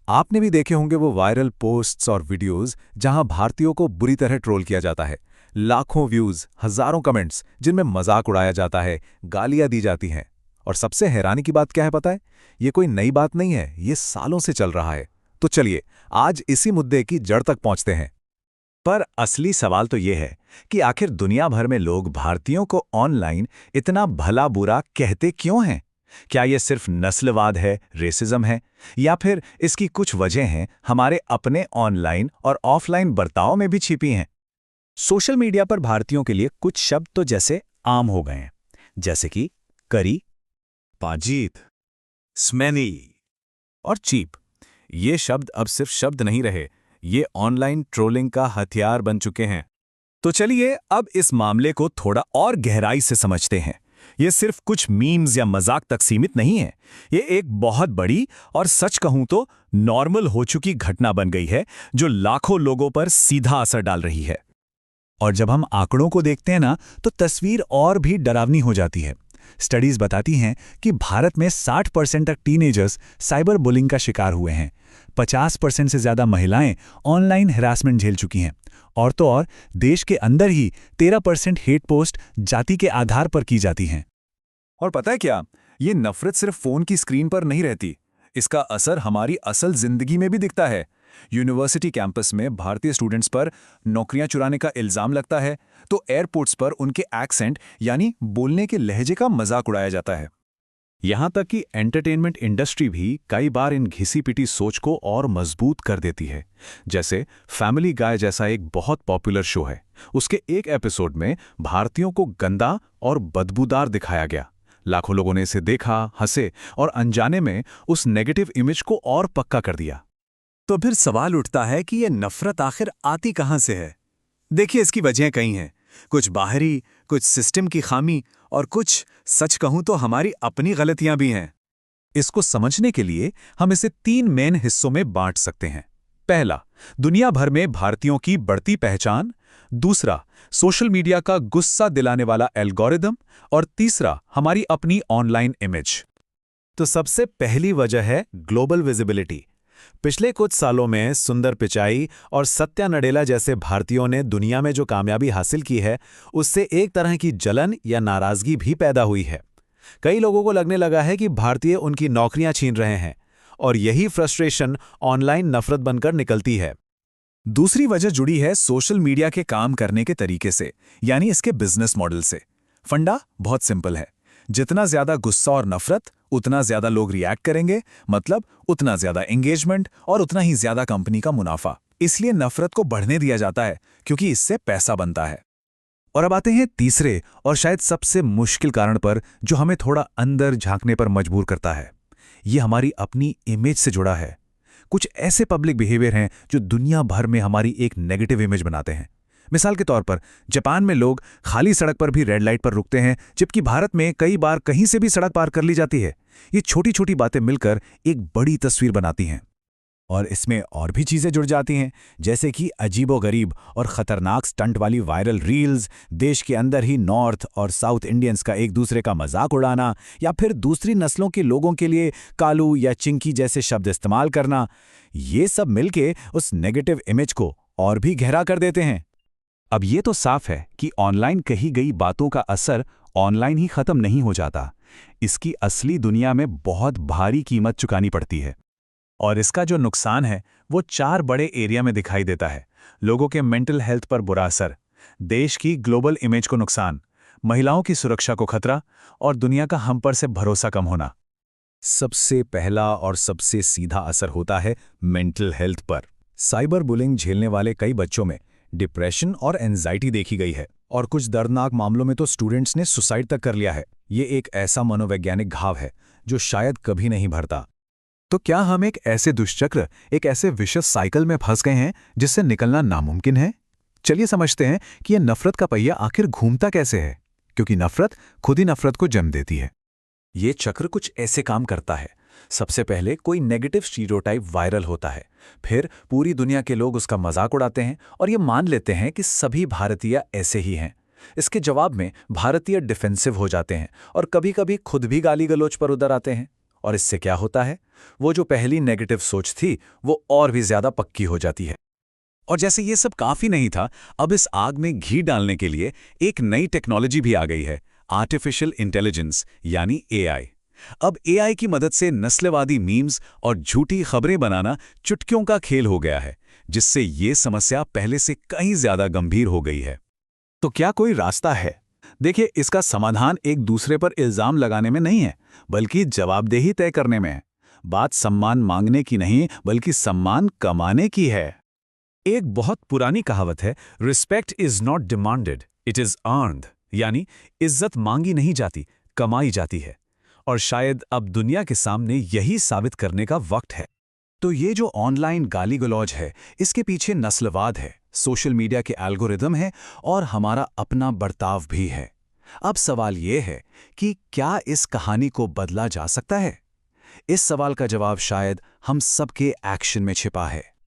आपने भी देखे होंगे वो वायरल पोस्ट्स और वीडियोस जहां भारतीयों को बुरी तरह ट्रोल किया जाता है। लाखों व्यूज, हजारों कमेंट्स जिनमें मजाक उड़ाया जाता है, गालियां दी जाती हैं। और सबसे हैरानी की बात क्या है पता है? ये कोई नई बात नहीं है, ये सालों से चल रहा है। तो चलिए आज इसी मुद्दे की जड़ तक पहुंचते हैं। पर असली सवाल तो ये है कि आखिर दुनिया भर में लोग भारतीयों को ऑनलाइन इतना भला बुरा कहते क्यों हैं? क्या ये सिर्फ नस्लवाद है, रेसिज्म है, या फिर इसकी कुछ वजह हैं हमारे अपने ऑनलाइन और ऑफलाइन बर्ताव में भी छिपी हैं? सोशल मीडिया पर भारतीयों के लिए कुछ शब्द तो जैसे आम हो गए हैं, जैसे कि करी, पाजीत, स्मैनी और चीप। ये शब्द अब सिर्फ शब्द नहीं रहे, ये ऑनलाइन ट्रोलिंग का हथियार बन चुके हैं। तो चलिए अब इस मामले को थोड़ा और गहराई से समझते हैं। ये सिर्फ कुछ मीम्स या मजाक तक सीमित नहीं है, ये एक बहुत बड़ी और सच कहूं तो नॉर्मल हो चुकी घटना बन गई है जो लाखों लोगों पर सीधा असर डाल रही है। और जब हम आंकड़ों को देखते हैं ना, तो तस्वीर और भी डरावनी हो जाती है। स्टडीज बताती हैं कि भारत में 60% तक टीनेजर्स साइबर बुलिंग का शिकार हुए हैं। 50% से ज्यादा महिलाएं ऑनलाइन हैरासमेंट झेल चुकी हैं। और तो और देश के अंदर ही 13% हेट पोस्ट जाति के आधार पर की जाती हैं। और पता है क्या, ये नफरत सिर्फ फोन की स्क्रीन पर नहीं रहती, इसका असर हमारी असल जिंदगी में भी दिखता है। यूनिवर्सिटी कैंपस में भारतीय स्टूडेंट्स पर नौकरियां चुराने का इल्जाम लगता है, तो एयरपोर्ट्स पर उनके एक्सेंट यानी बोलने के लहजे का मजाक उड़ाया जाता है। यहां तक कि एंटरटेनमेंट इंडस्ट्री भी कई बार इन घिसी-पिटी सोच को और मजबूत कर देती है। जैसे फैमिली गाय जैसा एक बहुत पॉपुलर शो है, उसके एक एपिसोड में भारतीयों को गंदा और बदबूदार दिखाया गया। लाखों लोगों ने इसे देखा, हंसे और अनजाने में उस नेगेटिव इमेज को और पक्का कर दिया। तो फिर सवाल उठता है कि ये नफरत आखिर आती कहां से है? देखिए, इसकी वजह कई हैं। कुछ बाहरी, कुछ सिस्टम की खामी और कुछ, सच कहूं तो, हमारी अपनी गलतियां भी हैं। इसको समझने के लिए हम इसे 3 मेन हिस्सों में बांट सकते हैं। पहला, दुनिया भर में भारतीयों की बढ़ती पहचान। दूसरा, सोशल मीडिया का गुस्सा दिलाने वाला एल्गोरिदम। और तीसरा, हमारी अपनी ऑनलाइन इमेज। तो सबसे पहली वजह है ग्लोबल विजिबिलिटी। पिछले कुछ सालों में सुंदर पिचाई और सत्या नडेला जैसे भारतीयों ने दुनिया में जो कामयाबी हासिल की है, उससे एक तरह की जलन या नाराजगी भी पैदा हुई है। कई लोगों को लगने लगा है कि भारतीय उनकी नौकरियां छीन रहे हैं, और यही फ्रस्ट्रेशन ऑनलाइन नफरत बनकर निकलती है। दूसरी वजह जुड़ी है सोशल मीडिया के काम करने के तरीके से, यानी इसके बिजनेस मॉडल से। फंडा बहुत सिंपल है, जितना ज्यादा गुस्सा और नफरत, उतना ज्यादा लोग रिएक्ट करेंगे, मतलब उतना ज्यादा एंगेजमेंट और उतना ही ज्यादा कंपनी का मुनाफा। इसलिए नफरत को बढ़ने दिया जाता है, क्योंकि इससे पैसा बनता है। और अब आते हैं तीसरे और शायद सबसे मुश्किल कारण पर, जो हमें थोड़ा अंदर झांकने पर मजबूर करता है। ये हमारी अपनी इमेज से जुड़ा है। कुछ ऐसे पब्लिक बिहेवियर हैं जो दुनिया भर में हमारी एक नेगेटिव इमेज बनाते हैं। मिसाल के तौर पर, जापान में लोग खाली सड़क पर भी रेड लाइट पर रुकते हैं, जबकि भारत में कई बार कहीं से भी सड़क पार कर ली जाती है। ये छोटी छोटी बातें मिलकर एक बड़ी तस्वीर बनाती हैं। और इसमें और भी चीजें जुड़ जाती हैं, जैसे कि अजीबोगरीब और खतरनाक स्टंट वाली वायरल रील्स, देश के अंदर ही नॉर्थ और साउथ इंडियंस का एक दूसरे का मजाक उड़ाना, या फिर दूसरी नस्लों के लोगों के लिए कालू या चिंकी जैसे शब्द इस्तेमाल करना। ये सब मिलके उस नेगेटिव इमेज को और भी गहरा कर देते हैं। अब ये तो साफ है कि ऑनलाइन कही गई बातों का असर ऑनलाइन ही खत्म नहीं हो जाता। इसकी असली दुनिया में बहुत भारी कीमत चुकानी पड़ती है। और इसका जो नुकसान है वो 4 बड़े एरिया में दिखाई देता है। लोगों के मेंटल हेल्थ पर बुरा असर, देश की ग्लोबल इमेज को नुकसान, महिलाओं की सुरक्षा को खतरा, और दुनिया का हम पर से भरोसा कम होना। सबसे पहला और सबसे सीधा असर होता है मेंटल हेल्थ पर। साइबर बुलिंग झेलने वाले कई बच्चों में डिप्रेशन और एंजाइटी देखी गई है, और कुछ दर्दनाक मामलों में तो स्टूडेंट्स ने सुसाइड तक कर लिया है। ये एक ऐसा मनोवैज्ञानिक घाव है जो शायद कभी नहीं भरता। तो क्या हम एक ऐसे दुष्चक्र, एक ऐसे विशेष साइकिल में फंस गए हैं जिससे निकलना नामुमकिन है? चलिए समझते हैं कि यह नफरत का पहिया आखिर घूमता कैसे है, क्योंकि नफरत खुद ही नफरत को जन्म देती है। ये चक्र कुछ ऐसे काम करता है। सबसे पहले कोई नेगेटिव स्टीरियोटाइप वायरल होता है, फिर पूरी दुनिया के लोग उसका मजाक उड़ाते हैं और ये मान लेते हैं कि सभी भारतीय ऐसे ही हैं। इसके जवाब में भारतीय डिफेंसिव हो जाते हैं और कभी-कभी खुद भी गाली गलौज पर उतर आते हैं। और इससे क्या होता है? वो जो पहली नेगेटिव सोच थी वो और भी ज्यादा पक्की हो जाती है। और जैसे ये सब काफी नहीं था, अब इस आग में घी डालने के लिए एक नई टेक्नोलॉजी भी आ गई है, आर्टिफिशियल इंटेलिजेंस यानी एआई। अब एआई की मदद से नस्लवादी मीम्स और झूठी खबरें बनाना चुटकियों का खेल हो गया है, जिससे ये समस्या पहले से कहीं ज्यादा गंभीर हो गई है। तो क्या कोई रास्ता है? देखिए, इसका समाधान एक दूसरे पर इल्जाम लगाने में नहीं है, बल्कि जवाबदेही तय करने में है। बात सम्मान मांगने की नहीं, बल्कि सम्मान कमाने की है। एक बहुत पुरानी कहावत है, respect is not demanded, it is earned. यानी इज्जत मांगी नहीं जाती, कमाई जाती है। और शायद अब दुनिया के सामने यही साबित करने का वक्त है। तो ये जो ऑनलाइन गाली गलौज है, इसके पीछे नस्लवाद है, सोशल मीडिया के एल्गोरिदम है और हमारा अपना बर्ताव भी है। अब सवाल ये है कि क्या इस कहानी को बदला जा सकता है? इस सवाल का जवाब शायद हम सबके एक्शन में छिपा है।